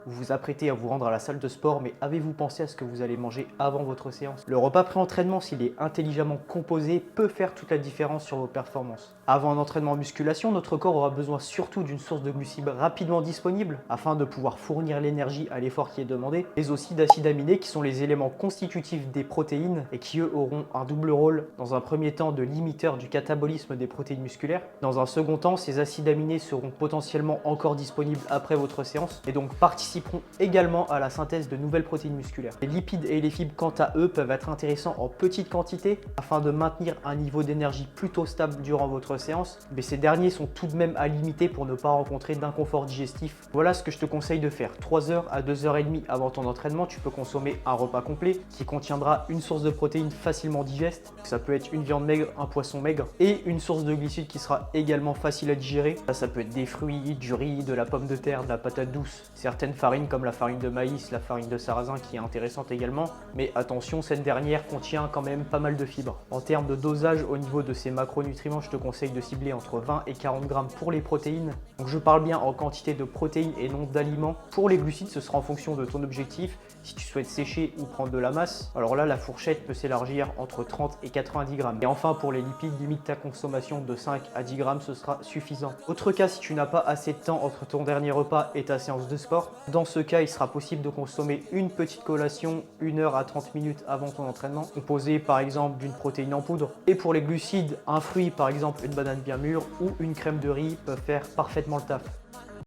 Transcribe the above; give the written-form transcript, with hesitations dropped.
Vous vous apprêtez à vous rendre à la salle de sport, mais avez-vous pensé à ce que vous allez manger avant votre séance? Le repas pré-entraînement, s'il est intelligemment composé, peut faire toute la différence sur vos performances. Avant un entraînement en musculation, notre corps aura besoin surtout d'une source de glucides rapidement disponible afin de pouvoir fournir l'énergie à l'effort qui est demandé, mais aussi d'acides aminés qui sont les éléments constitutifs des protéines et qui eux auront un double rôle. Dans un premier temps, de limiteur du catabolisme des protéines musculaires. Dans un second temps, ces acides aminés seront potentiellement encore disponibles après votre séance et donc participeront également à la synthèse de nouvelles protéines musculaires. Les lipides et les fibres, quant à eux, peuvent être intéressants en petite quantité afin de maintenir un niveau d'énergie plutôt stable durant votre séance, mais ces derniers sont tout de même à limiter pour ne pas rencontrer d'inconfort digestif. Voilà ce que je te conseille de faire. 3 heures à 2h30 avant ton entraînement, tu peux consommer un repas complet qui contiendra une source de protéines facilement digeste. Ça peut être une viande maigre, un poisson maigre et une source de glucides qui sera également facile à digérer. Ça peut être des fruits, du riz, de la pomme de terre, de la patate douce, certaines farines comme la farine de maïs, la farine de sarrasin qui est intéressante également, mais attention, cette dernière contient quand même pas mal de fibres. En termes de dosage au niveau de ces macronutriments, je te conseille de cibler entre 20 et 40 grammes pour les protéines. Donc je parle bien en quantité de protéines et non d'aliments. Pour les glucides, ce sera en fonction de ton objectif. Si tu souhaites sécher ou prendre de la masse, alors là la fourchette peut s'élargir entre 30 et 90 grammes. Et enfin pour les lipides, limite ta consommation de 5 à 10 grammes, ce sera suffisant. Autre cas, si tu n'as pas assez de temps entre ton dernier repas et ta séance de sport, dans ce cas il sera possible de consommer une petite collation 1 heure à 30 minutes avant ton entraînement, composée par exemple d'une protéine en poudre. Et pour les glucides, un fruit par exemple une banane bien mûre ou une crème de riz peuvent faire parfaitement le taf.